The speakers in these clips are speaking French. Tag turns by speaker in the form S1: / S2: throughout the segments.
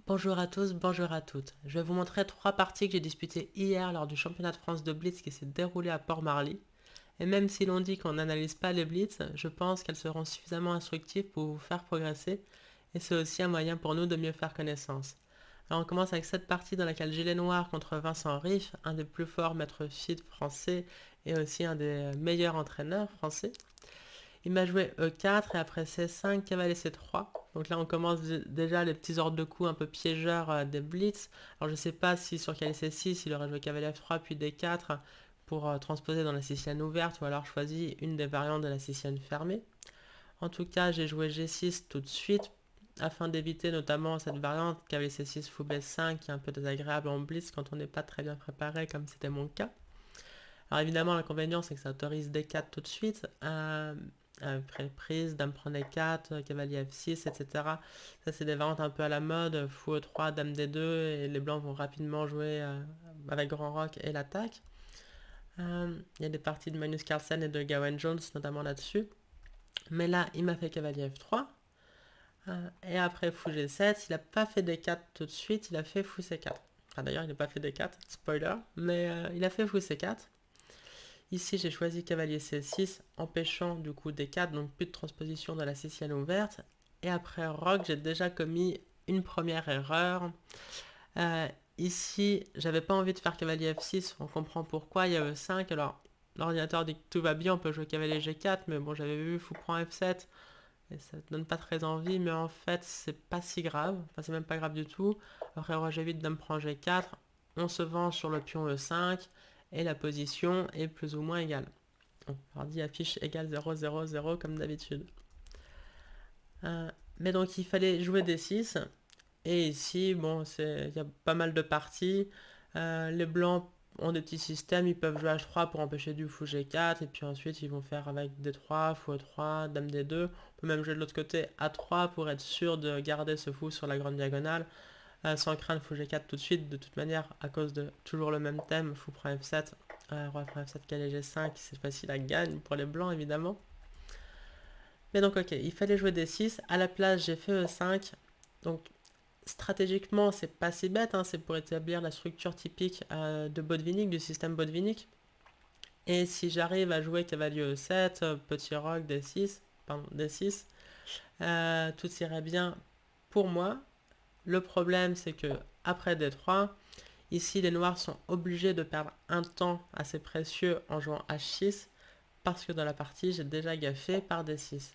S1: Bonjour à tous, bonjour à toutes. Je vais vous montrer trois parties que j'ai disputées hier lors du championnat de France de Blitz qui s'est déroulé à Port-Marly. Et même si l'on dit qu'on n'analyse pas les Blitz, je pense qu'elles seront suffisamment instructives pour vous faire progresser et c'est aussi un moyen pour nous de mieux faire connaissance. Alors on commence avec cette partie dans laquelle Gilet Noir contre Vincent Riff, un des plus forts maîtres feed français et aussi un des meilleurs entraîneurs français. Il m'a joué E4 et après C5, cavalier C3. Donc là, on commence déjà les petits ordres de coups un peu piégeurs des blitz. Alors je sais pas si sur cavalier C6, il aurait joué cavalier F3 puis D4 pour transposer dans la sicilienne ouverte ou alors choisi une des variantes de la sicilienne fermée. En tout cas, j'ai joué G6 tout de suite afin d'éviter notamment cette variante cavalier C6 fou B5 qui est un peu désagréable en blitz quand on n'est pas très bien préparé comme c'était mon cas. Alors évidemment, l'inconvénient, c'est que ça autorise D4 tout de suite. Après prise, dame prend D4, cavalier F6, etc. Ça, c'est des variantes un peu à la mode. Fou E3, dame D2, et les blancs vont rapidement jouer avec grand rock et l'attaque. Il y a des parties de Magnus Carlsen et de Gawain Jones, notamment là-dessus. Mais là, il m'a fait cavalier F3. Et après fou G7, il n'a pas fait D4 tout de suite, il a fait fou C4. Enfin, d'ailleurs, il n'a pas fait D4, spoiler, mais il a fait fou C4. Ici, j'ai choisi cavalier C6, empêchant du coup D4, donc plus de transposition de la sicilienne ouverte. Et après roc, j'ai déjà commis une première erreur. Euh, Ici, j'avais pas envie de faire cavalier F6, on comprend pourquoi, il y a E5. Alors, l'ordinateur dit que tout va bien, on peut jouer cavalier G4, mais bon, j'avais vu fou prend F7, et ça donne pas très envie, mais en fait, c'est pas si grave, enfin, c'est même pas grave du tout. Après roi G8, dame prend G4, on se venge sur le pion E5, et la position est plus ou moins égale. Hardy affiche égale 0, 0, 0 comme d'habitude. Mais donc il fallait jouer des 6. Et ici, bon, il y a pas mal de parties. Les blancs ont des petits systèmes, ils peuvent jouer H3 pour empêcher du fou G4, et puis ensuite ils vont faire avec D3, fou E3, dame D2. On peut même jouer de l'autre côté A3 pour être sûr de garder ce fou sur la grande diagonale, sans craindre fou G4 tout de suite, de toute manière, à cause de toujours le même thème, fou prend F7, roi prend F7, cavalier G5, cette fois-ci la gagne pour les blancs évidemment. Mais donc ok, il fallait jouer D6, à la place j'ai fait E5, donc stratégiquement c'est pas si bête, hein, c'est pour établir la structure typique de Botvinnik, du système Botvinnik. Et si j'arrive à jouer cavalier E7, petit roc D6, pardon, D6, tout irait bien pour moi. Le problème c'est que après D3, ici les noirs sont obligés de perdre un temps assez précieux en jouant H6 parce que dans la partie j'ai déjà gaffé par D6.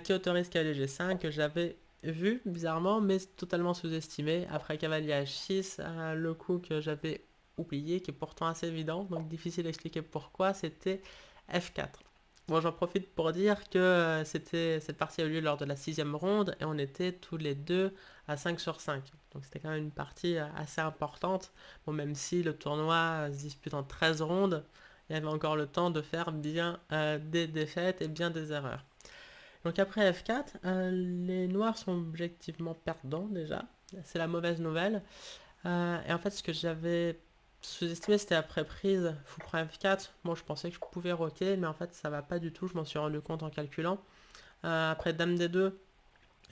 S1: Qui autorise cavalier G5 que j'avais vu bizarrement mais totalement sous-estimé. Après cavalier H6, le coup que j'avais oublié, qui est pourtant assez évident, donc difficile d'expliquer pourquoi, c'était F4. Bon, j'en profite pour dire que cette partie a eu lieu lors de la 6ème ronde et on était tous les deux à 5 sur 5. Donc c'était quand même une partie assez importante. Bon, même si le tournoi se dispute en 13 rondes, il y avait encore le temps de faire bien des défaites et bien des erreurs. Donc après F4, les noirs sont objectivement perdants déjà. C'est la mauvaise nouvelle. Et en fait, ce que j'avais sous-estimé, c'était après prise, fou prend F4. Bon, je pensais que je pouvais roquer, mais en fait, ça va pas du tout. Je m'en suis rendu compte en calculant. Après Dame D2,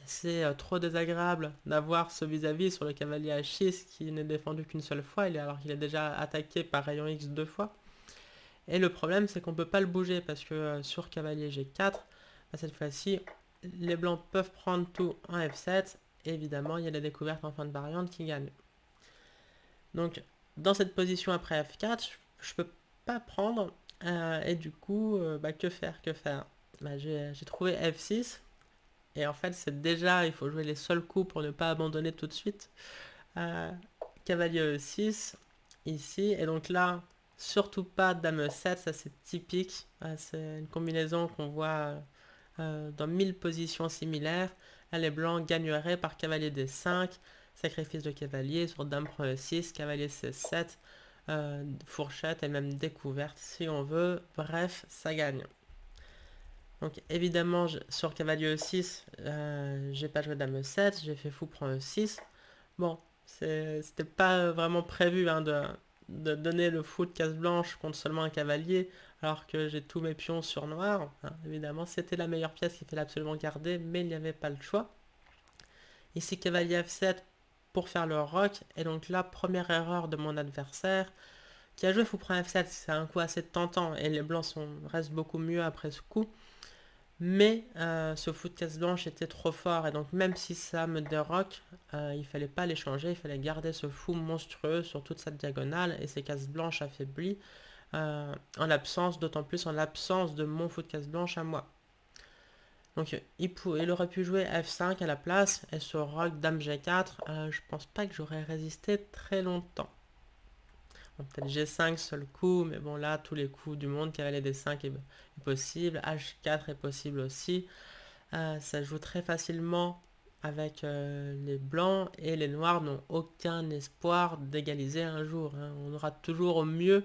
S1: c'est trop désagréable d'avoir ce vis-à-vis sur le cavalier H6 qui n'est défendu qu'une seule fois, alors qu'il est déjà attaqué par rayon X deux fois. Et le problème, c'est qu'on peut pas le bouger parce que sur cavalier G4, cette fois-ci, les blancs peuvent prendre tout en F7. Et évidemment, il y a la découverte en fin de variante qui gagne. Donc, dans cette position après F4, je peux pas prendre. Et du coup, que faire, que faire. J'ai trouvé F6. Et en fait, c'est déjà, il faut jouer les seuls coups pour ne pas abandonner tout de suite. Euh, Cavalier E6, ici. Et donc là, surtout pas Dame E7, ça c'est typique. C'est une combinaison qu'on voit dans 1000 positions similaires. Là, les blancs gagneraient par cavalier D5, sacrifice de cavalier sur Dame prend E6, cavalier C7, fourchette et même découverte si on veut. Bref, ça gagne. Donc évidemment, sur cavalier E6, j'ai pas joué Dame E7, j'ai fait fou prend E6. Bon, c'était pas vraiment prévu hein, de donner le fou de case blanche contre seulement un cavalier, alors que j'ai tous mes pions sur noir. Hein. Évidemment, c'était la meilleure pièce qu'il fallait absolument garder, mais il n'y avait pas le choix. Ici, cavalier F7, pour faire le roc. Et donc là, première erreur de mon adversaire qui a joué fou prend F7. C'est un coup assez tentant et les blancs restent beaucoup mieux après ce coup. Mais ce fou de case blanche était trop fort et donc même si ça me déroque, il fallait pas l'échanger, il fallait garder ce fou monstrueux sur toute cette diagonale et ces cases blanches affaiblies d'autant plus en l'absence de mon fou de case blanche à moi. Donc il aurait pu jouer F5 à la place et ce roc Dame G4, je pense pas que j'aurais résisté très longtemps. Bon, peut-être G5 seul coup, mais bon là tous les coups du monde, cavalier D5 est possible, H4 est possible aussi. Ça joue très facilement avec les blancs et les noirs n'ont aucun espoir d'égaliser un jour, hein. On aura toujours au mieux,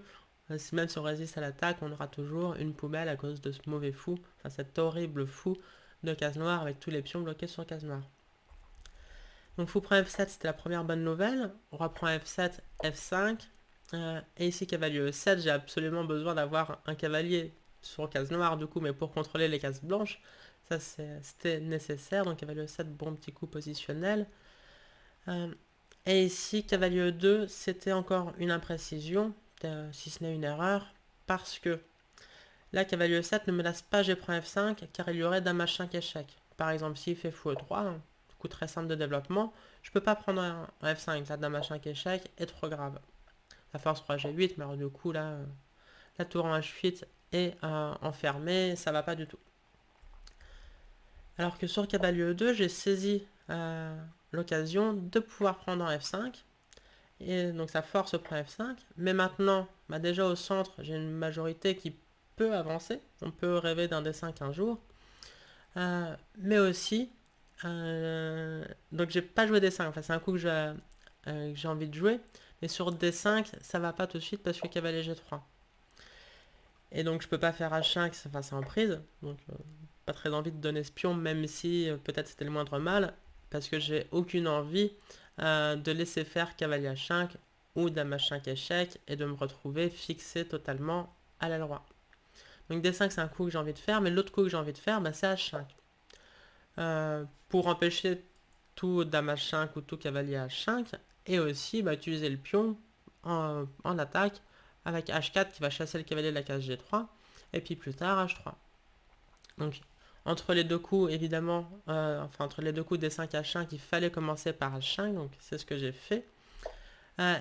S1: même si on résiste à l'attaque, on aura toujours une poubelle à cause de ce mauvais fou, enfin cet horrible fou de case noire avec tous les pions bloqués sur case noire. Donc fou prend F7, c'était la première bonne nouvelle. Roi prend F7, F5. Et ici cavalier E7, j'ai absolument besoin d'avoir un cavalier sur case noire du coup, mais pour contrôler les cases blanches, ça c'était nécessaire. Donc cavalier E7, bon petit coup positionnel. Et ici cavalier E2, c'était encore une imprécision, si ce n'est une erreur, parce que là cavalier E7 ne me laisse pas G prend F5 car il y aurait dame H5 échec. Par exemple, s'il fait fou E3, coup très simple de développement, je peux pas prendre un F5, la dame H5 échec est trop grave. La force 3 G8, mais alors du coup là, la tour en H8 est enfermée, ça va pas du tout. Alors que sur cavalier E2, j'ai saisi l'occasion de pouvoir prendre un F5, et donc ça force prend F5, mais maintenant, déjà au centre, j'ai une majorité qui peut avancer, on peut rêver d'un D5 un jour, mais aussi, donc j'ai pas joué D5, enfin c'est un coup que j'ai envie de jouer, mais sur D5, ça va pas tout de suite parce que cavalier G3. Et donc je peux pas faire H5, enfin c'est en prise, donc pas très envie de donner ce pion, même si peut-être c'était le moindre mal, parce que j'ai aucune envie de laisser faire cavalier H5 ou dame H5 échec et de me retrouver fixé totalement à l'aile roi. Donc D5 c'est un coup que j'ai envie de faire, mais l'autre coup que j'ai envie de faire, c'est H5. Pour empêcher tout dame H5 ou tout cavalier H5, et aussi utiliser le pion en attaque avec H4 qui va chasser le cavalier de la case G3, et puis plus tard H3. Donc entre les deux coups, évidemment, entre les deux coups D5 H5, il fallait commencer par H5, donc c'est ce que j'ai fait.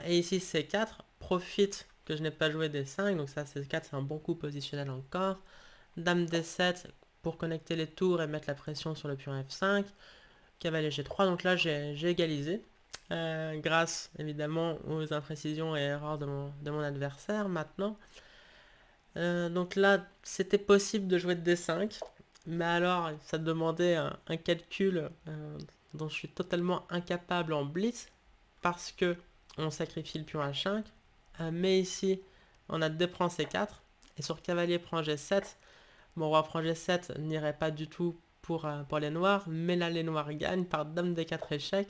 S1: Et ici C4, profite que je n'ai pas joué D5, donc ça C4 c'est un bon coup positionnel encore. Dame D7 pour connecter les tours et mettre la pression sur le pion F5. Cavalier G3, donc là j'ai égalisé. Grâce évidemment aux imprécisions et erreurs de mon adversaire maintenant. Donc là c'était possible de jouer de D5, mais alors ça demandait un calcul dont je suis totalement incapable en blitz parce que on sacrifie le pion H5, mais ici on a D prend C4 et sur cavalier prend G7, mon roi prend G7 n'irait pas du tout pour les noirs, mais là les noirs gagnent par dame D4 échec,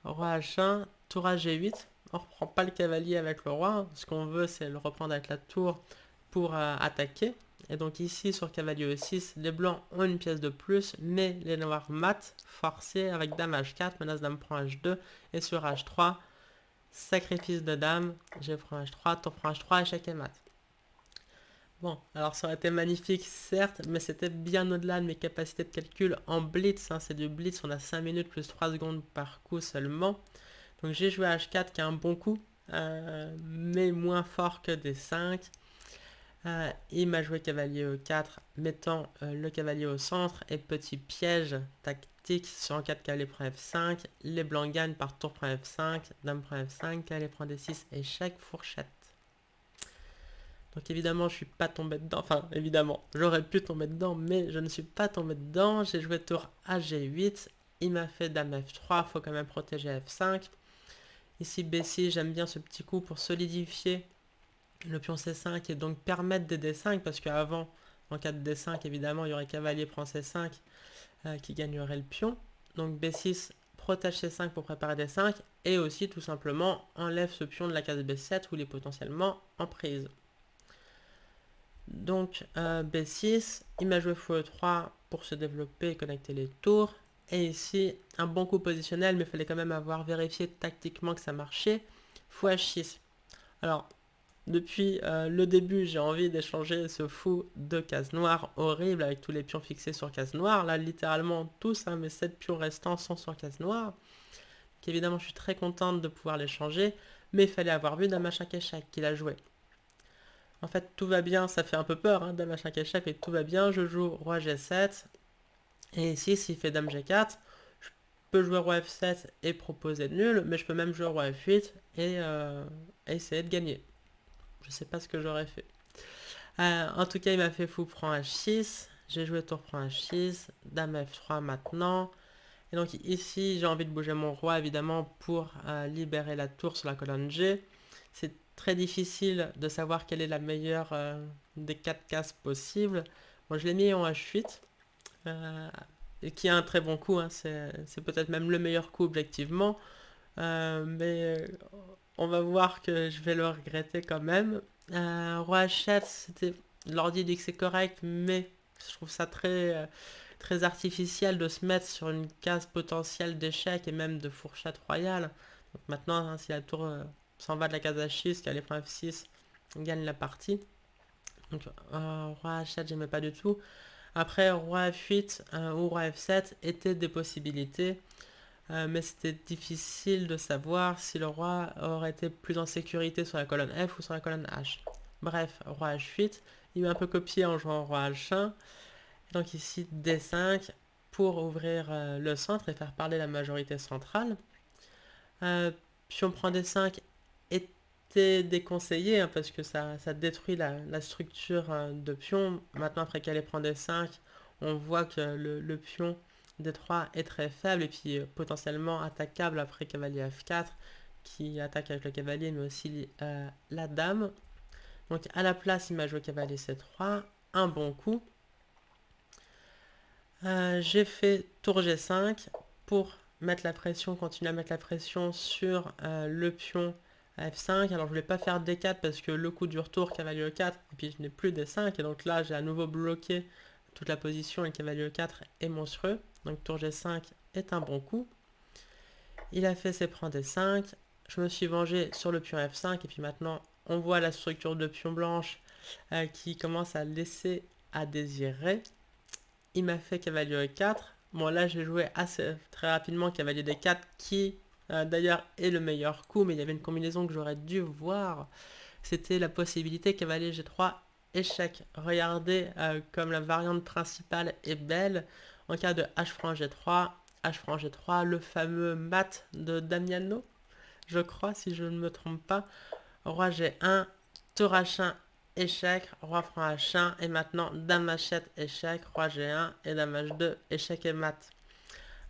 S1: roi H1, tour à G8, on reprend pas le cavalier avec le roi, ce qu'on veut c'est le reprendre avec la tour pour attaquer. Et donc ici sur cavalier E6, les blancs ont une pièce de plus, mais les noirs mat, forcés avec dame H4, menace dame prend H2, et sur H3, sacrifice de dame, je prends H3, tour prend H3, échec et mat. Bon, alors ça aurait été magnifique certes, mais c'était bien au-delà de mes capacités de calcul en blitz, hein, c'est du blitz, on a 5 minutes plus 3 secondes par coup seulement. Donc j'ai joué H4 qui est un bon coup, mais moins fort que des 5. Il m'a joué cavalier E4, mettant le cavalier au centre, et petit piège tactique sur 4 cavalier prend F5, les blancs gagnent par tour prend F5, dame prend F5, cavalier prend D6, échec, fourchette. Donc évidemment je suis pas tombé dedans, enfin évidemment j'aurais pu tomber dedans, mais je ne suis pas tombé dedans. J'ai joué tour à G8, il m'a fait dame F3, faut quand même protéger F5. Ici B6, j'aime bien ce petit coup pour solidifier le pion C5 et donc permettre des D5, parce qu'avant, en cas de D5, évidemment, il y aurait cavalier prend C5 qui gagnerait le pion. Donc B6 protège C5 pour préparer D5, et aussi tout simplement enlève ce pion de la case B7 où il est potentiellement en prise. Donc B6, il m'a joué fou E3 pour se développer et connecter les tours. Et ici, un bon coup positionnel, mais il fallait quand même avoir vérifié tactiquement que ça marchait. Fou H6. Alors, depuis le début, j'ai envie d'échanger ce fou de case noire horrible avec tous les pions fixés sur case noire. Là, littéralement, tous mes 7 pions restants sont sur case noire. Donc, évidemment, je suis très contente de pouvoir les changer, mais il fallait avoir vu Dame H5 échec qu'il a joué. En fait, tout va bien, ça fait un peu peur, hein, Dame H5 échec, mais tout va bien. Je joue Roi G7, et ici, s'il fait Dame G4, je peux jouer Roi F7 et proposer nul, mais je peux même jouer Roi F8 et essayer de gagner. Je sais pas ce que j'aurais fait. En tout cas, il m'a fait fou prend H6. J'ai joué tour prend H6. Dame F3 maintenant. Et donc ici, j'ai envie de bouger mon roi, évidemment, pour libérer la tour sur la colonne G. C'est très difficile de savoir quelle est la meilleure des 4 cases possibles. Bon, je l'ai mis en H8. Et qui est un très bon coup. Hein. C'est peut-être même le meilleur coup objectivement. Mais on va voir que je vais le regretter quand même. Roi H7, c'était. L'ordi dit que c'est correct, mais je trouve ça très artificiel de se mettre sur une case potentielle d'échec et même de fourchette royale. Donc maintenant, hein, si la tour s'en va de la case H6, qu'elle est point F6, on gagne la partie. Donc Roi H7, j'aimais pas du tout. Après, Roi F8 ou Roi F7 étaient des possibilités. Mais c'était difficile de savoir si le roi aurait été plus en sécurité sur la colonne F ou sur la colonne H. Bref, roi H8, il m'a un peu copié en jouant roi H1. Donc ici D5 pour ouvrir le centre et faire parler la majorité centrale. Pion prend D5 était déconseillé hein, parce que ça détruit la structure de pion. Maintenant, après qu'elle prend D5, on voit que le pion D3 est très faible et puis potentiellement attaquable après cavalier F4 qui attaque avec le cavalier mais aussi la dame. Donc à la place, il m'a joué cavalier C3, un bon coup. J'ai fait tour G5 pour mettre la pression, continuer à mettre la pression sur le pion F5. Alors je voulais pas faire D4 parce que le coup du retour cavalier E4 et puis je n'ai plus D5 et donc là j'ai à nouveau bloqué toute la position et le cavalier E4 est monstrueux. Donc tour G5 est un bon coup. Il a fait ses prend D5. Je me suis vengé sur le pion F5 et puis maintenant on voit la structure de pion blanche qui commence à laisser à désirer. Il m'a fait cavalier E4. Bon, là, j'ai joué assez très rapidement cavalier D4, qui d'ailleurs est le meilleur coup, mais il y avait une combinaison que j'aurais dû voir. C'était la possibilité cavalier G3, échec. Regardez comme la variante principale est belle. En cas de H franc G3, H franc G3, le fameux mat de Damiano, je crois, si je ne me trompe pas. Roi G1, tour H1, échec, roi franc H1, et maintenant dame H7, échec, roi G1 et dame H2, échec et mat.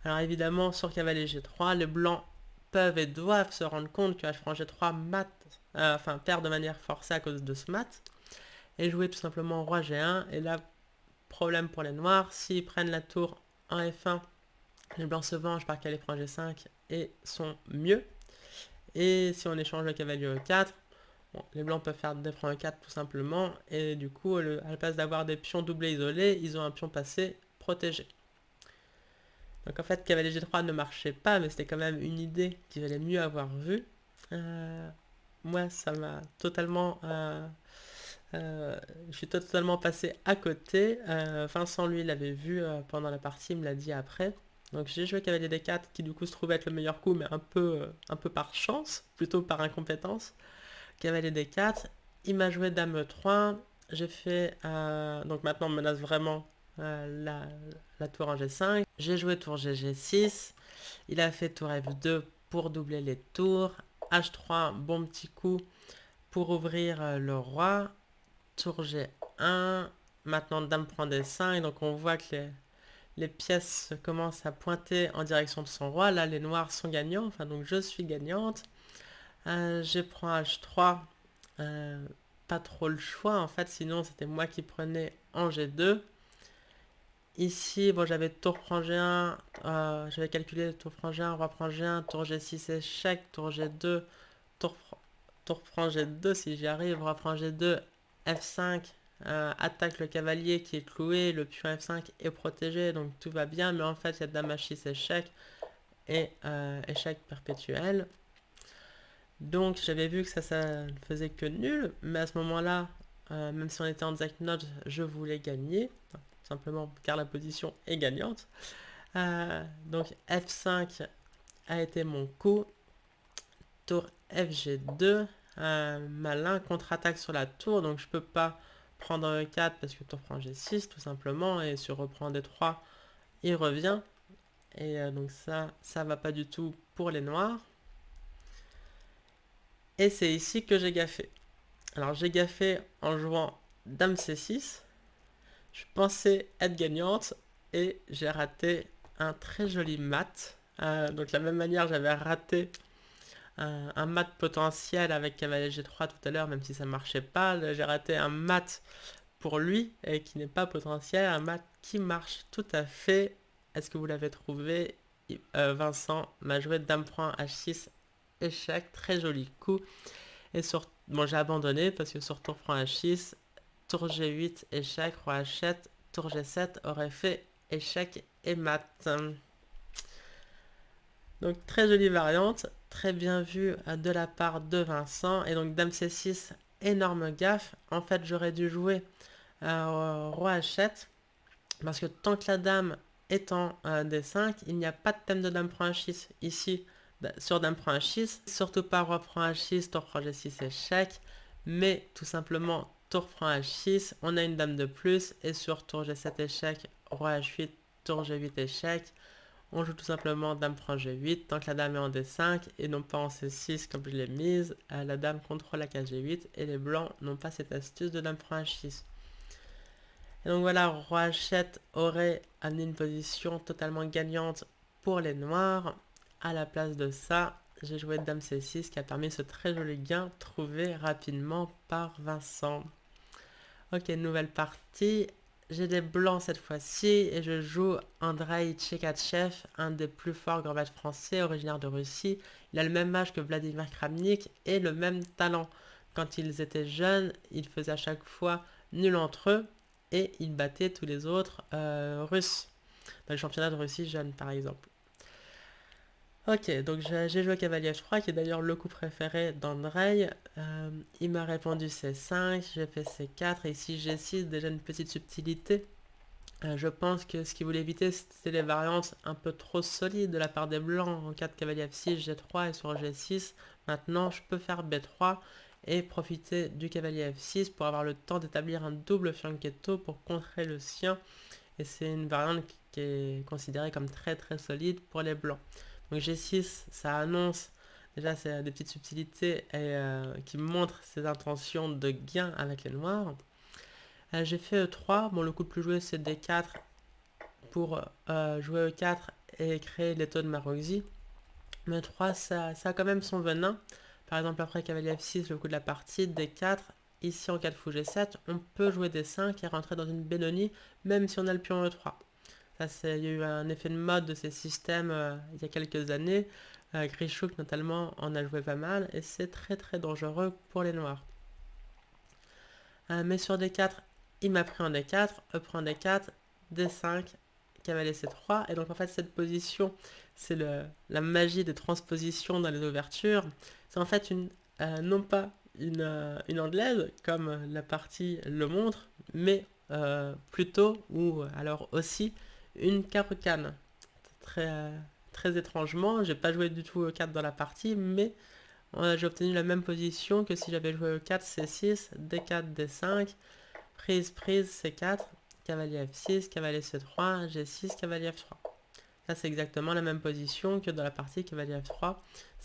S1: Alors évidemment, sur cavalier G3, les blancs peuvent et doivent se rendre compte que H franc G3 mat, perd de manière forcée à cause de ce mat, et jouer tout simplement roi G1, et là, problème pour les noirs, s'ils prennent la tour en F1, les blancs se vengent par cavalier franc G5 et sont mieux. Et si on échange le cavalier E4, bon, les blancs peuvent faire des francs E4 tout simplement, et du coup, à la place d'avoir des pions doublés isolés, ils ont un pion passé protégé. Donc en fait, cavalier G3 ne marchait pas, mais c'était quand même une idée qu'il valait mieux avoir vue. Moi, ça m'a totalement... je suis totalement passé à côté. Vincent, lui, l'avait vu pendant la partie, il me l'a dit après. Donc j'ai joué cavalier D4, qui du coup se trouve être le meilleur coup, mais un peu par chance, plutôt par incompétence. Cavalier D4, il m'a joué dame E3, j'ai fait... donc maintenant on menace vraiment la tour en G5. J'ai joué tour G6, il a fait tour F2 pour doubler les tours. H3, bon petit coup pour ouvrir le roi. Tour G1, maintenant dame prend D5, donc on voit que les pièces commencent à pointer en direction de son roi. Là les noirs sont gagnants, enfin donc je suis gagnante. Je prends H3, pas trop le choix en fait, sinon c'était moi qui prenais en G2. Ici, bon, j'avais tour prend G1, j'avais calculé tour prend G1, roi prend G1, tour G6 échec, tour G2, tour, tour prend G2 si j'y arrive, roi prend G2, F5, attaque le cavalier qui est cloué, le pion F5 est protégé, donc tout va bien, mais en fait il y a dame H6 échec et échec perpétuel. Donc j'avais vu que ça ne faisait que nul, mais à ce moment-là, même si on était en exact note, je voulais gagner, simplement car la position est gagnante. Donc F5 a été mon coup, tour FG2, malin, contre-attaque sur la tour, donc je peux pas prendre E4 parce que tour prend G6 tout simplement, et sur reprend D3, il revient, et donc ça va pas du tout pour les noirs. Et c'est ici que j'ai gaffé. Alors j'ai gaffé en jouant Dame C6. Je pensais être gagnante et j'ai raté un très joli mat. Donc de la même manière, j'avais raté un mat potentiel avec cavalier G3 tout à l'heure, même si ça marchait pas. J'ai raté un mat pour lui et qui n'est pas potentiel, un mat qui marche tout à fait. Est-ce que vous l'avez trouvé? Vincent m'a joué Dame prend H6 échec, très joli coup. Et sur, bon, j'ai abandonné parce que sur tour prend H6, tour G8 échec, roi H7, tour G7 aurait fait échec et mat. Donc très jolie variante, très bien vue de la part de Vincent. Et donc dame C6, énorme gaffe. En fait, j'aurais dû jouer roi H7 parce que tant que la dame est en D5, il n'y a pas de thème de dame prend H6 ici sur dame prend H6, surtout pas roi prend H6, tour prend G6 échec, mais tout simplement tour prend H6, on a une dame de plus, et sur tour G7 échec, roi H8, tour G8 échec, on joue tout simplement dame prend G8, tant que la dame est en D5 et non pas en C6 comme je l'ai mise, la dame contrôle la case G8 et les blancs n'ont pas cette astuce de dame prend H6. Et donc voilà, roi H7 aurait amené une position totalement gagnante pour les noirs. À la place de ça, j'ai joué dame C6 qui a permis ce très joli gain trouvé rapidement par Vincent. Ok, nouvelle partie. J'ai des blancs cette fois-ci et je joue Andrei Tchekatchev, un des plus forts grands maîtres français originaire de Russie. Il a le même âge que Vladimir Kramnik et le même talent. Quand ils étaient jeunes, ils faisaient à chaque fois nul entre eux et ils battaient tous les autres Russes dans le championnat de Russie jeune par exemple. Ok, donc j'ai joué cavalier F3, qui est d'ailleurs le coup préféré d'Andrei. Il m'a répondu C5, j'ai fait C4, et ici G6, déjà une petite subtilité. Je pense que ce qu'il voulait éviter, c'était les variantes un peu trop solides de la part des blancs. En cas de cavalier F6, G3 et sur G6. Maintenant, je peux faire B3 et profiter du cavalier F6 pour avoir le temps d'établir un double fianchetto pour contrer le sien. Et c'est une variante qui est considérée comme très très solide pour les blancs. Donc G6, ça annonce, déjà c'est des petites subtilités qui montrent ses intentions de gain avec les noirs. J'ai fait E3, bon le coup le plus joué c'est D4 pour jouer E4 et créer l'étau de Maroczy. Mais E3 ça a quand même son venin. Par exemple après cavalier F6, le coup de la partie, D4, ici en cas de fou G7, on peut jouer D5 et rentrer dans une Benoni même si on a le pion E3. Il y a eu un effet de mode de ces systèmes il y a quelques années. Grischuk notamment en a joué pas mal et c'est très très dangereux pour les noirs. Mais sur D4, il m'a pris en D4, E prend D4, D5, cavalier C3. Et donc en fait cette position, c'est la magie des transpositions dans les ouvertures. C'est en fait non pas une anglaise comme la partie le montre, mais plutôt, ou alors aussi, une carocane. Très, très étrangement, j'ai pas joué du tout E4 dans la partie, mais j'ai obtenu la même position que si j'avais joué E4, C6, D4, D5, prise, prise, C4, cavalier F6, cavalier C3, G6, cavalier F3. Là, c'est exactement la même position que dans la partie cavalier F3,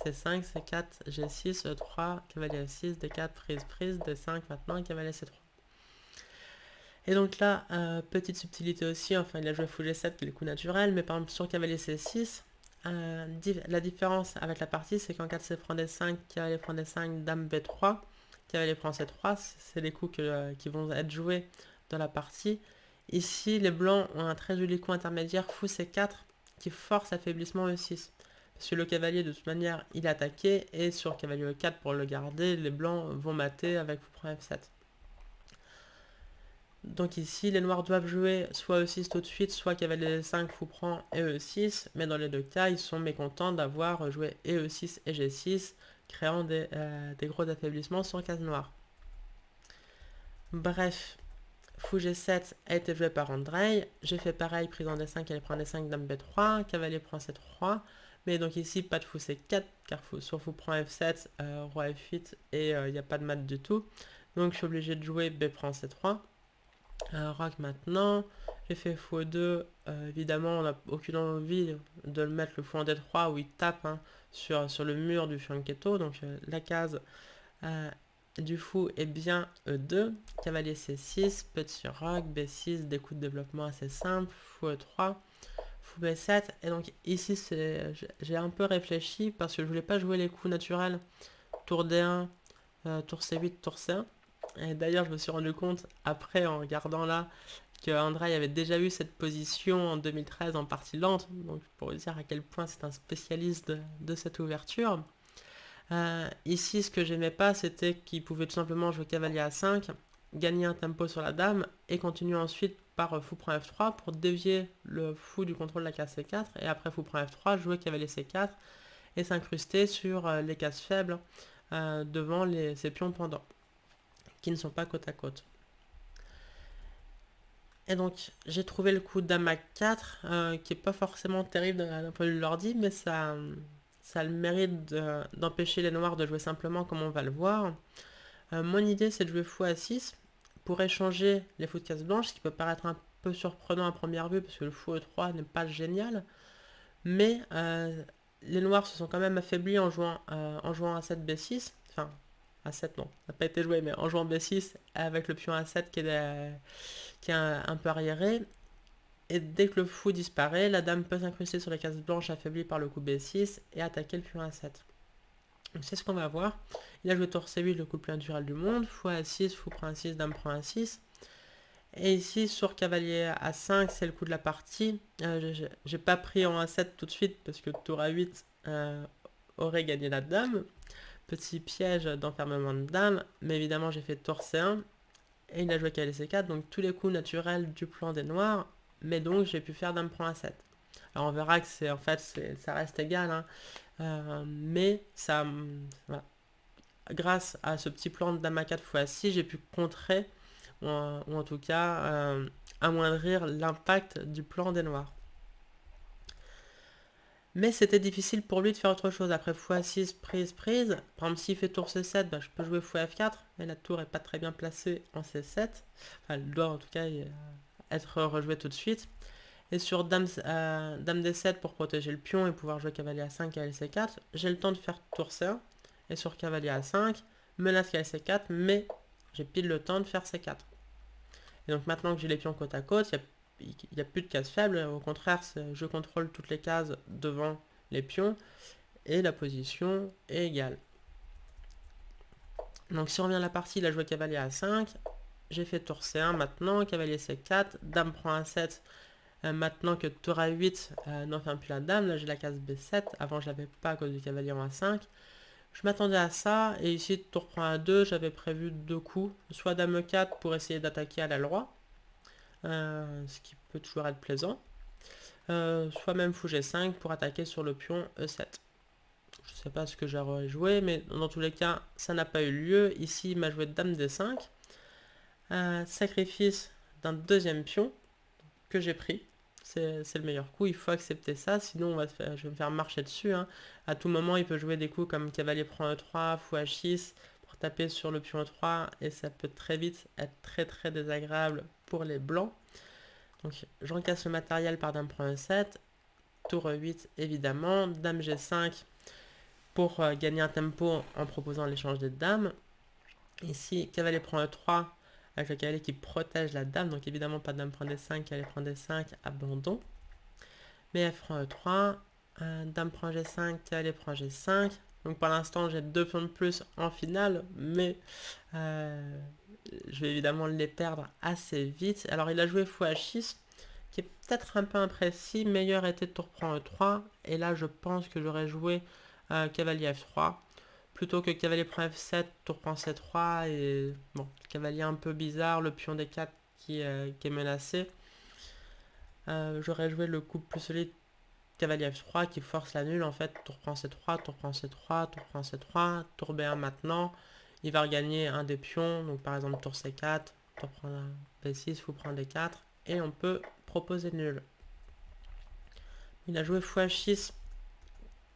S1: C5, C4, G6, E3, cavalier F6, D4, prise, prise, D5 maintenant, cavalier C3. Et donc là, petite subtilité aussi, enfin il a joué fou G7 qui est le coup naturel, mais par exemple sur cavalier C6, la différence avec la partie c'est qu'en 4C prend D5, cavalier prend D5, dame B3, cavalier prend C3, c'est les coups qui vont être joués dans la partie. Ici les blancs ont un très joli coup intermédiaire, fou C4, qui force affaiblissement E6. Parce que le cavalier de toute manière il est attaqué, et sur cavalier E4 pour le garder, les blancs vont mater avec fou prend F7. Donc ici, les noirs doivent jouer soit E6 tout de suite, soit cavalier D5, fou prend et E6. Mais dans les deux cas, ils sont mécontents d'avoir joué et E6 et G6, créant des gros affaiblissements sur case noire. Bref, fou G7 a été joué par Andrei. J'ai fait pareil, prise en D5, cavalier prend D5, dame B3, cavalier prend C3. Mais donc ici, pas de fou C4, car sur fou prend F7, roi F8, et il n'y a pas de mat du tout. Donc je suis obligé de jouer B prend C3. Rock maintenant, j'ai fait fou 2, évidemment on n'a aucune envie de le mettre le fou en D3 où il tape hein, sur le mur du fianchetto, donc la case du fou est bien E2, cavalier C6, petit roc, B6, des coups de développement assez simples, fou E3, fou B7, et donc ici j'ai un peu réfléchi parce que je voulais pas jouer les coups naturels, tour D1, tour C8, tour C1, et d'ailleurs je me suis rendu compte après en regardant là que Andrei avait déjà eu cette position en 2013 en partie lente, donc pour vous dire à quel point c'est un spécialiste de cette ouverture. Ici, ce que j'aimais pas, c'était qu'il pouvait tout simplement jouer cavalier A5, gagner un tempo sur la dame, et continuer ensuite par fou prend F3 pour dévier le fou du contrôle de la case C4, et après fou prend F3, jouer cavalier C4, et s'incruster sur les cases faibles devant ces pions pendants, qui ne sont pas côte à côte. Et donc, j'ai trouvé le coup dame A4, qui est pas forcément terrible d'un point de vue de l'ordi, mais ça a le mérite d'empêcher les noirs de jouer simplement comme on va le voir. Mon idée, c'est de jouer fou A6 pour échanger les fous de case blanche, ce qui peut paraître un peu surprenant à première vue, parce que le fou E3 n'est pas génial. Mais les noirs se sont quand même affaiblis en jouant A7 B6. Enfin, A7 non, ça n'a pas été joué, mais en jouant B6 avec le pion A7 qui est un peu arriéré. Et dès que le fou disparaît, la dame peut s'incruster sur la case blanche affaiblie par le coup B6 et attaquer le pion A7. Donc c'est ce qu'on va voir. Il a joué tour C8, le coup le plus naturel du monde. Fou A6, fou prend A6, dame prend A6. Et ici, sur cavalier A5, c'est le coup de la partie. J'ai pas pris en A7 tout de suite parce que tour A8 aurait gagné la dame. Petit piège d'enfermement de dame. Mais évidemment, j'ai fait tour C1. Et il a joué cavalier C4. Donc tous les coups naturels du plan des noirs. Mais donc, j'ai pu faire dame prend A7. Alors on verra que ça reste égal. Hein. Mais ça, voilà. Grâce à ce petit plan de dame A4 x A6, j'ai pu contrer ou en tout cas amoindrir l'impact du plan des noirs. Mais c'était difficile pour lui de faire autre chose. Après x6, prise. Par exemple, s'il fait tour C7, je peux jouer x4, mais la tour n'est pas très bien placée en C7. Enfin, elle doit en tout cas être rejouée tout de suite. Et sur dame D7 pour protéger le pion et pouvoir jouer cavalier A5, cavalier C4, j'ai le temps de faire tour C1. Et sur cavalier A5, menace cavalier C4, mais j'ai pile le temps de faire C4. Et donc maintenant que j'ai les pions côte à côte, il n'y a plus de cases faibles. Au contraire, je contrôle toutes les cases devant les pions et la position est égale. Donc si on revient à la partie, il a joué cavalier A5. J'ai fait tour C1 maintenant, cavalier C4, dame prend A7. Maintenant que tour A8 n'enferme plus la dame, là j'ai la case B7. Avant je l'avais pas à cause du cavalier en A5. Je m'attendais à ça, et ici tour prend A2, j'avais prévu deux coups, soit dame E4 pour essayer d'attaquer à l'aile roi, ce qui peut toujours être plaisant, soit même fou G5 pour attaquer sur le pion E7. Je sais pas ce que j'aurais joué, mais dans tous les cas, ça n'a pas eu lieu. Ici, il m'a joué dame D5, sacrifice d'un deuxième pion que j'ai pris. C'est le meilleur coup, il faut accepter ça, sinon je vais me faire marcher dessus. Hein. À tout moment, il peut jouer des coups comme cavalier prend E3, fou H6 pour taper sur le pion E3, et ça peut très vite être très très désagréable pour les blancs. Donc j'encaisse le matériel par dame prend E7, tour E8 évidemment, dame G5 pour gagner un tempo en proposant l'échange des dames. Ici, cavalier prend E3 avec le cavalier qui protège la dame, donc évidemment pas dame prend D5, cavalier prend D5, abandon. Mais F prend E3, dame prend G5, cavalier prend G5. Donc pour l'instant j'ai 2 pions de plus en finale, mais je vais évidemment les perdre assez vite. Alors il a joué fou H6, qui est peut-être un peu imprécis, meilleur était tour prend E3, et là je pense que j'aurais joué cavalier F3, plutôt que cavalier prend F7, tour prend C3, et bon, cavalier un peu bizarre, le pion D4 qui est menacé. J'aurais joué le coup plus solide cavalier F3 qui force la nulle en fait. Tour prend C3, tour prend C3, tour prend C3, tour B1 maintenant. Il va regagner un des pions, donc par exemple tour C4, tour prend B6, fou prend D4, et on peut proposer nul. Il a joué fou H6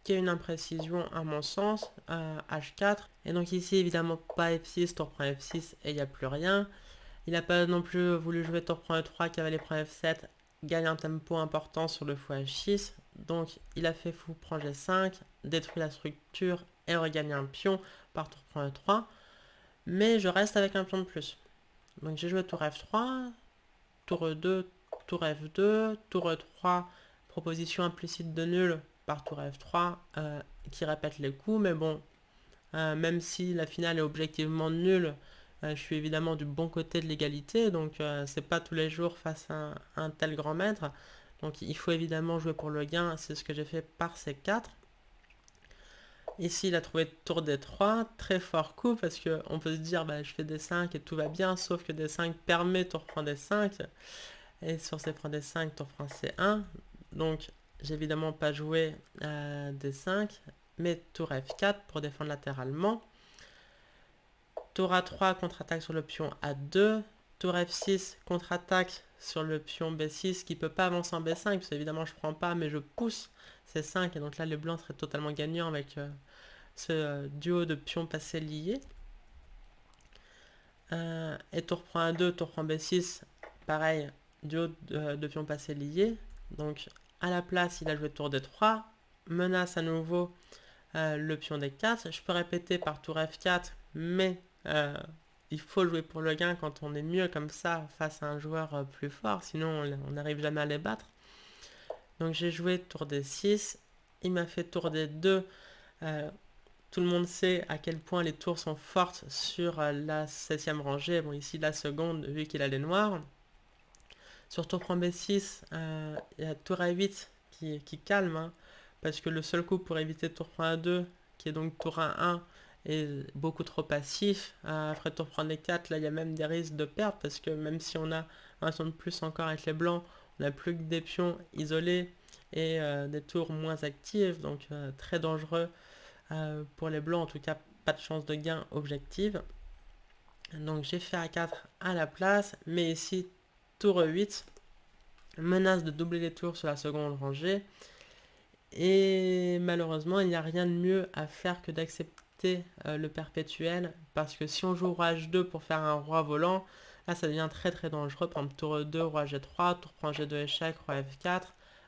S1: qui est une imprécision à mon sens, H4, et donc ici évidemment pas F6, tour prend F6 et il n'y a plus rien. Il n'a pas non plus voulu jouer tour prend E3, cavalier prend F7, gagne un tempo important sur le fou H6, donc il a fait fou prend G5, détruit la structure et regagne un pion par tour prend E3, mais je reste avec un pion de plus. Donc j'ai joué tour F3, tour E2, tour F2, tour E3, proposition implicite de nul par tour F3 qui répète les coups, mais bon, même si la finale est objectivement nulle, je suis évidemment du bon côté de l'égalité, donc c'est pas tous les jours face à un tel grand maître. Donc il faut évidemment jouer pour le gain, c'est ce que j'ai fait par C4. Ici il a trouvé tour D3, très fort coup parce qu'on peut se dire bah, je fais D5 et tout va bien, sauf que D5 permet tour prend D5, et sur C prend D5, tour prend C1, donc j'ai évidemment pas joué D5, mais tour F4 pour défendre latéralement. Tour A3, contre-attaque sur le pion A2. Tour F6, contre-attaque sur le pion B6 qui ne peut pas avancer en B5, parce que évidemment je ne prends pas, mais je pousse C5. Et donc là, les blancs seraient totalement gagnants avec ce duo de pions passés liés. Et tour prend A2, tour prend B6, pareil, duo de pions passés liés. Donc à la place, il a joué tour D3, menace à nouveau le pion D4. Je peux répéter par tour F4, mais il faut jouer pour le gain quand on est mieux comme ça face à un joueur plus fort, sinon on n'arrive jamais à les battre. Donc j'ai joué tour D6, il m'a fait tour D2. Tout le monde sait à quel point les tours sont fortes sur la 7ème rangée. Bon, ici la seconde, vu qu'il a les noirs. Sur tour prend B6, il y a tour A8 qui calme, hein, parce que le seul coup pour éviter tour prend A2, qui est donc tour A1, est beaucoup trop passif. Après tour prend D4, là il y a même des risques de perte, parce que même si on a un son de plus encore avec les blancs, on n'a plus que des pions isolés et des tours moins actives, donc très dangereux pour les blancs, en tout cas pas de chance de gain objective. Donc j'ai fait A4 à la place, mais ici tour E8, menace de doubler les tours sur la seconde rangée, et malheureusement il n'y a rien de mieux à faire que d'accepter le perpétuel, parce que si on joue roi H2 pour faire un roi volant, là ça devient très très dangereux. Par exemple tour E2, roi G3, tour prend G2 échec, roi F4,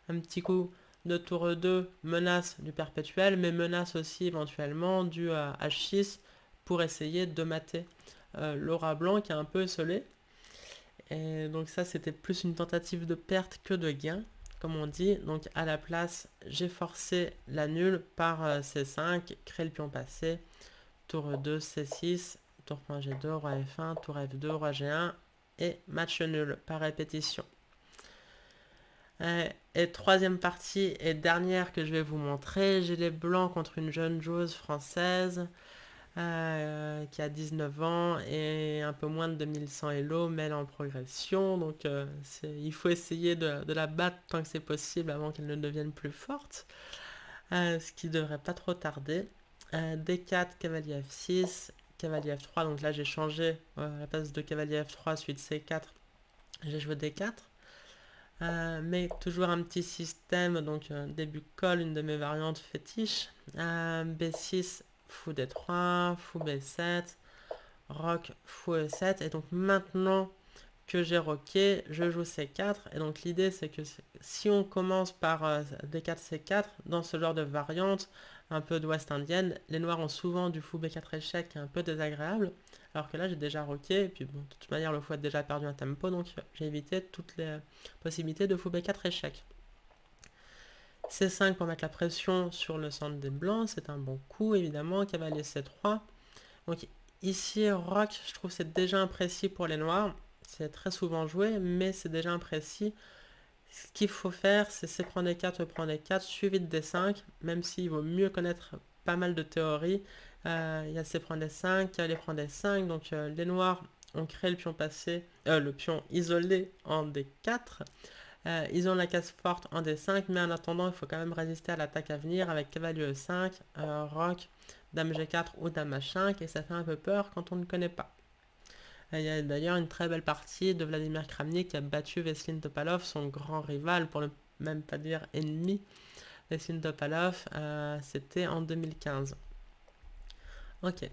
S1: un petit coup de tour E2, menace du perpétuel, mais menace aussi éventuellement du H6 pour essayer de mater l'aura blanc qui est un peu esselé. Et donc ça c'était plus une tentative de perte que de gain, comme on dit. Donc à la place, j'ai forcé la nulle par C5, créer le pion passé, tour E2, C6, tour prend G2, roi F1, tour F2, roi G1, et match nul par répétition. Et troisième partie et dernière que je vais vous montrer, j'ai les blancs contre une jeune joueuse française qui a 19 ans et un peu moins de 2100 Elo, mais elle est en progression, donc il faut essayer de la battre tant que c'est possible avant qu'elle ne devienne plus forte, ce qui devrait pas trop tarder. D4, cavalier F6, cavalier F3, donc là j'ai changé à la place de cavalier F3 suite C4, j'ai joué D4. Mais toujours un petit système, donc début col, une de mes variantes fétiches. B6, fou D3, fou B7, roc, fou E7. Et donc maintenant que j'ai roqué, je joue C4. Et donc l'idée c'est que si on commence par D4, C4, dans ce genre de variante un peu d'ouest indienne, les noirs ont souvent du fou B4 échec qui est un peu désagréable. Alors que là j'ai déjà roqué, et puis bon, de toute manière le fou a déjà perdu un tempo, donc j'ai évité toutes les possibilités de fou B4 échec. C5 pour mettre la pression sur le centre des blancs, c'est un bon coup évidemment, cavalier C3. Donc ici roc, je trouve c'est déjà imprécis pour les noirs, c'est très souvent joué, mais c'est déjà imprécis. Ce qu'il faut faire, c'est C prend D4, E prend D4, suivi de D5, même s'il vaut mieux connaître pas mal de théories. Il y a C prend D5, cavalier prend D5, donc les noirs on crée le pion isolé en D4. Ils ont la case forte en D5, mais en attendant, il faut quand même résister à l'attaque à venir avec cavalier E5, roc, dame G4 ou dame H5, et ça fait un peu peur quand on ne connaît pas. Il y a d'ailleurs une très belle partie de Vladimir Kramnik qui a battu Veselin Topalov, son grand rival, pour ne même pas dire ennemi. Veselin Topalov, c'était en 2015. Ok,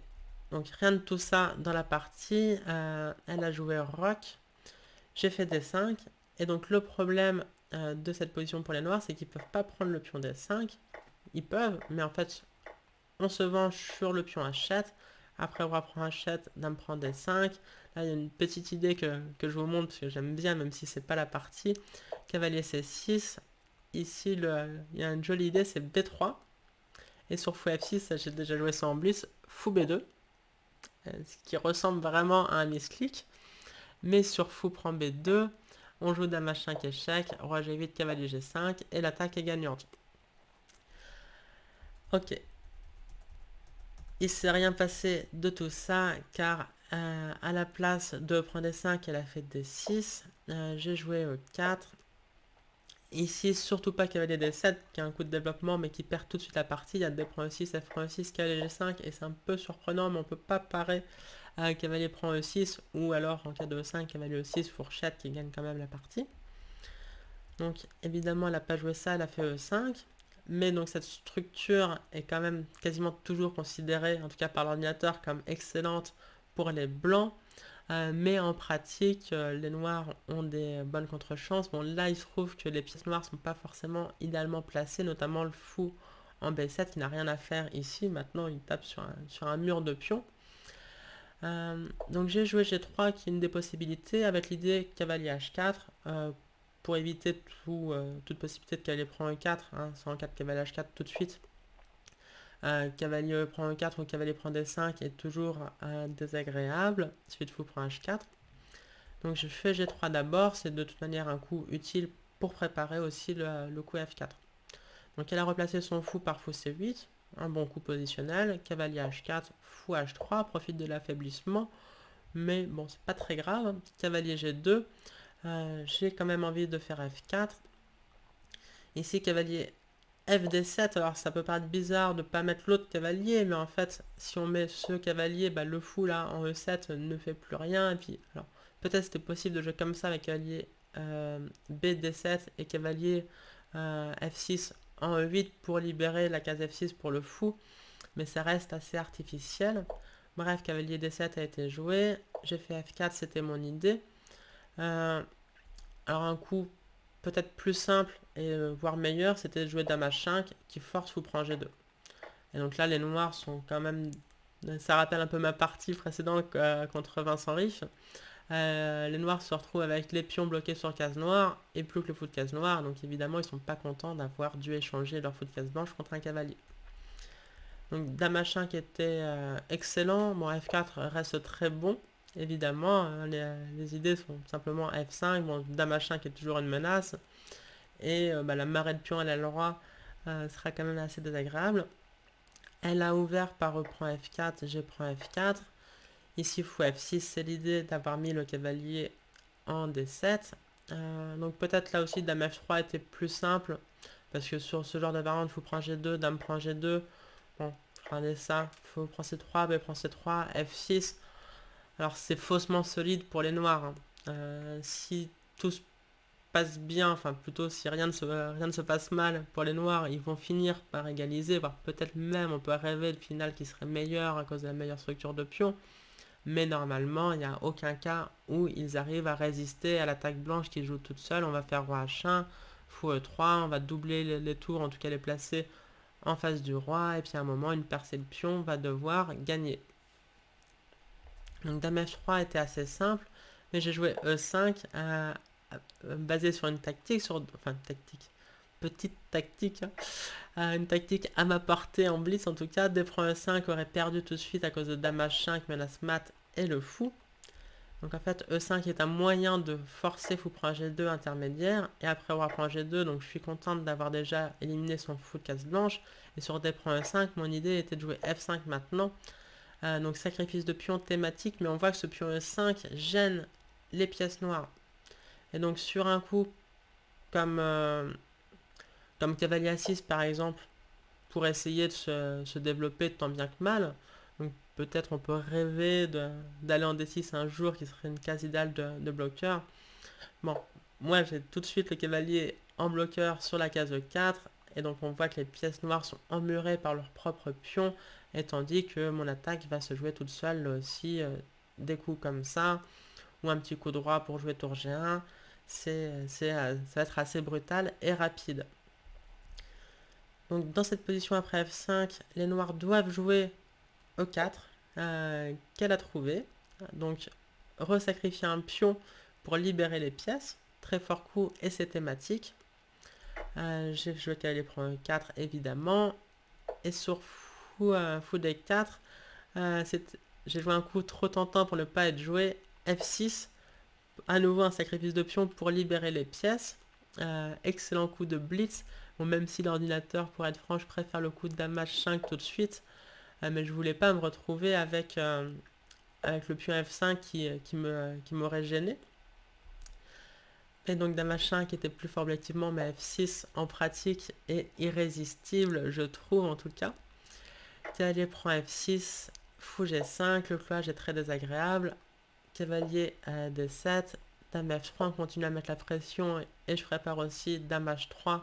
S1: donc rien de tout ça dans la partie. Elle a joué roc, j'ai fait D5, et donc le problème de cette position pour les noirs, c'est qu'ils ne peuvent pas prendre le pion D5. Ils peuvent, mais en fait, on se venge sur le pion H7. Après roi prend H7, dame prend D5. Là, il y a une petite idée que je vous montre, parce que j'aime bien, même si c'est pas la partie. Cavalier C6. Ici, il y a une jolie idée, c'est B3. Et sur fou F6, j'ai déjà joué ça en blitz, fou B2. Ce qui ressemble vraiment à un misclick. Mais sur fou prend B2, on joue dame H5 échec, roi G8, cavalier G5, et l'attaque est gagnante. Ok. Il s'est rien passé de tout ça, car à la place de prendre D5, elle a fait D6. J'ai joué E4. Ici, surtout pas cavalier D7, qui a un coup de développement, mais qui perd tout de suite la partie. Il y a D prend E6, F prend E6, cavalier G5, et c'est un peu surprenant, mais on peut pas parer à cavalier prend E6, ou alors en cas de E5, cavalier E6, fourchette, qui gagne quand même la partie. Donc évidemment, elle n'a pas joué ça, elle a fait E5. Mais donc cette structure est quand même quasiment toujours considérée, en tout cas par l'ordinateur, comme excellente pour les blancs. Mais en pratique, les noirs ont des bonnes contre-chances. Bon, là, il se trouve que les pièces noires ne sont pas forcément idéalement placées, notamment le fou en B7 qui n'a rien à faire ici. Maintenant, il tape sur un mur de pions. Donc j'ai joué G3 qui est une des possibilités avec l'idée cavalier H4 pour éviter toute possibilité de cavalier prend E4, hein, sans 4 cavalier H4 tout de suite. Cavalier prend E4 ou cavalier prend D5 est toujours désagréable. Suite fou prend H4. Donc je fais G3 d'abord, c'est de toute manière un coup utile pour préparer aussi le coup F4. Donc elle a replacé son fou par fou C8, un bon coup positionnel, cavalier H4, fou H3, profite de l'affaiblissement, mais bon, c'est pas très grave. Cavalier G2, j'ai quand même envie de faire F4. Ici, cavalier FD7, alors ça peut paraître bizarre de ne pas mettre l'autre cavalier, mais en fait, si on met ce cavalier, bah, le fou là en E7 ne fait plus rien. Et puis, alors, peut-être c'était possible de jouer comme ça avec cavalier BD7 et cavalier F6 en E8 pour libérer la case F6 pour le fou, mais ça reste assez artificiel. Bref, cavalier D7 a été joué, j'ai fait F4, c'était mon idée. Alors un coup peut-être plus simple et voire meilleur, c'était de jouer dame H5 qui force fou prend G2. Et donc là, les noirs sont quand même... Ça rappelle un peu ma partie précédente contre Vincent Riff. Les noirs se retrouvent avec les pions bloqués sur case noire et plus que le fou de case noire. Donc évidemment, ils sont pas contents d'avoir dû échanger leur fou de case blanche contre un cavalier. Donc dame H5 qui était excellent. Bon, F4 reste très bon. Évidemment, les idées sont simplement F5. Bon, dame H5 est toujours une menace. Et la marée de pion à le roi sera quand même assez désagréable. Elle a ouvert par reprend F4, je prends F4. Ici, fou F6, c'est l'idée d'avoir mis le cavalier en D7. Donc peut-être là aussi, dame F3 était plus simple. Parce que sur ce genre de variante, fou prend G2, dame prend G2. Bon, regardez ça, fou prend C3, B prend C3, F6. Alors c'est faussement solide pour les noirs. Si tout se passe bien, enfin plutôt si rien ne se passe mal pour les noirs, ils vont finir par égaliser, voire peut-être même on peut rêver le final qui serait meilleur à cause de la meilleure structure de pion. Mais normalement, il n'y a aucun cas où ils arrivent à résister à l'attaque blanche qui joue toute seule. On va faire roi H1, fou E3, on va doubler les tours, en tout cas les placer en face du roi, et puis à un moment, une percée de pion va devoir gagner. Donc dame F3 était assez simple, mais j'ai joué E5 basé sur une tactique, petite tactique, une tactique à ma portée en blitz en tout cas. D prend E5 aurait perdu tout de suite à cause de dame H5, menace mat et le fou. Donc en fait E5 est un moyen de forcer fou prend G2 intermédiaire, et après roi prend G2, donc je suis contente d'avoir déjà éliminé son fou de case blanche. Et sur D prend E5, mon idée était de jouer F5 maintenant, Donc sacrifice de pion thématique, mais on voit que ce pion E5 gêne les pièces noires. Et donc sur un coup, comme, comme cavalier A6 par exemple, pour essayer de se développer tant bien que mal, donc peut-être on peut rêver d'aller en D6 un jour qui serait une case idéale de bloqueur. Bon, moi j'ai tout de suite le cavalier en bloqueur sur la case E4, et donc on voit que les pièces noires sont emmurées par leur propre pion, et tandis que mon attaque va se jouer toute seule là aussi, des coups comme ça, ou un petit coup droit pour jouer tour G1, ça va être assez brutal et rapide. Donc dans cette position après F5, les noirs doivent jouer E4, qu'elle a trouvé. Donc resacrifier un pion pour libérer les pièces. Très fort coup et c'est thématique. J'ai joué cavalier prend E4 évidemment. Et sur fou D4, j'ai joué un coup trop tentant pour ne pas être joué. F6, à nouveau un sacrifice de pion pour libérer les pièces. Excellent coup de blitz. Bon, même si l'ordinateur, pour être franc, je préfère le coup de dame H5 tout de suite. Mais je voulais pas me retrouver avec le pion F5 qui m'aurait gêné. Et donc dame H5 était plus fort objectivement, mais F6 en pratique est irrésistible, je trouve en tout cas. Cavalier prend F6, fou G5, le cloisage est très désagréable. Cavalier D7, dame F3, on continue à mettre la pression et je prépare aussi dame H3.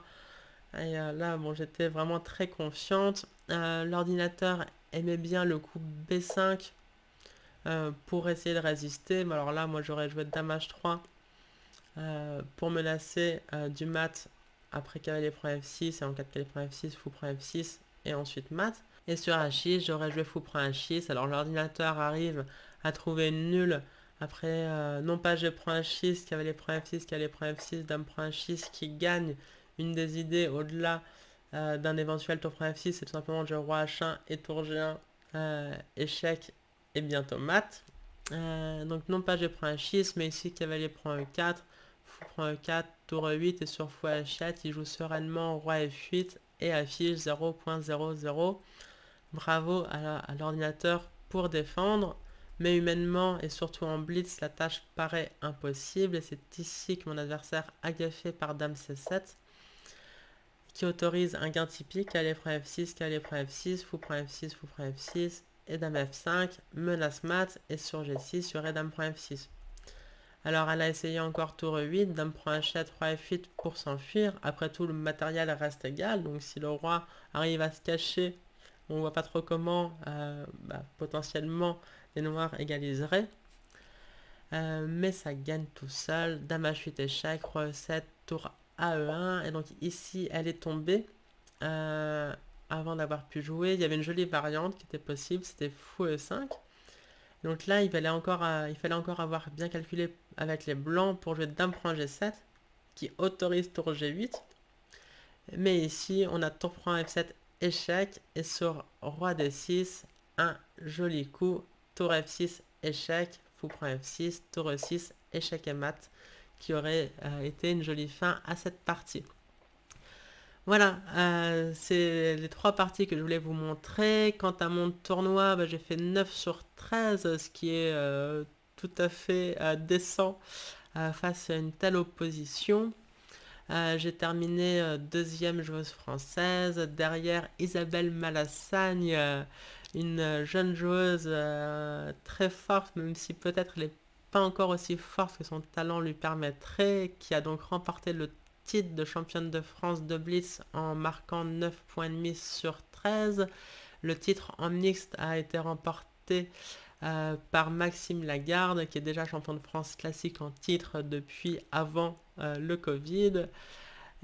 S1: Et là, bon, j'étais vraiment très confiante. L'ordinateur aimait bien le coup B5 pour essayer de résister. Mais alors là, moi, j'aurais joué dame H3 pour menacer du mat après cavalier prend F6 et en cas de cavalier prend F6, fou prend F6 et ensuite mat. Et sur H6, j'aurais joué fou prend H6. Alors l'ordinateur arrive à trouver une nulle après non pas G prend H6, cavalier prend F6, cavalier prend F6, dame prend H6 qui gagne une des idées au-delà d'un éventuel tour prend F6, c'est tout simplement jeu roi H1 et tour G1, échec et bientôt mat. Donc non pas G prend H6, mais ici cavalier prend E4, fou prend E4, tour E8 et sur fou H7, il joue sereinement roi F8 et affiche 0.00. Bravo à l'ordinateur pour défendre, mais humainement et surtout en blitz, la tâche paraît impossible et c'est ici que mon adversaire agafé par dame C7 qui autorise un gain typique, cavalier prend F6, cavalier prend F6, fou prend F6, fou prend F6 et dame F5, menace mat et sur G6 il y aurait dame prend F6. Alors elle a essayé encore tour E8, dame prend H7, roi F8 pour s'enfuir. Après tout le matériel reste égal, donc si le roi arrive à se cacher, on voit pas trop comment potentiellement les noirs égaliseraient. Mais ça gagne tout seul, dame H8 échec, roi E7, tour AE1, et donc ici elle est tombée. Avant d'avoir pu jouer, il y avait une jolie variante qui était possible, c'était fou E5. Donc là, il fallait encore avoir bien calculé avec les blancs pour jouer dame prend G7, qui autorise tour G8. Mais ici, on a tour prend F7 échec, et sur roi D6, un joli coup, tour F6 échec, fou prend F6, tour E6, échec et mat, qui aurait été une jolie fin à cette partie. Voilà, c'est les 3 parties que je voulais vous montrer. Quant à mon tournoi, j'ai fait 9 sur 13, ce qui est tout à fait décent face à une telle opposition. J'ai terminé deuxième joueuse française, derrière Isabelle Malassagne, une jeune joueuse très forte, même si peut-être elle n'est pas encore aussi forte que son talent lui permettrait, qui a donc remporté le titre de championne de France de Blitz en marquant 9,5 points sur 13. Le titre en mixte a été remporté par Maxime Lagarde, qui est déjà champion de France classique en titre depuis avant le Covid,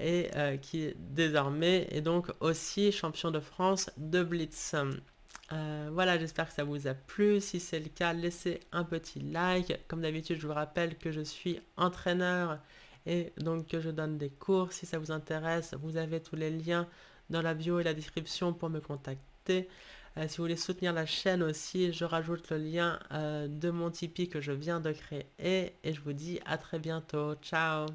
S1: et qui désormais est donc aussi champion de France de Blitz. Voilà, j'espère que ça vous a plu. Si c'est le cas, laissez un petit like. Comme d'habitude, je vous rappelle que je suis entraîneur et donc que je donne des cours. Si ça vous intéresse, vous avez tous les liens dans la bio et la description pour me contacter. Si vous voulez soutenir la chaîne aussi, je rajoute le lien de mon Tipeee que je viens de créer. Et je vous dis à très bientôt. Ciao!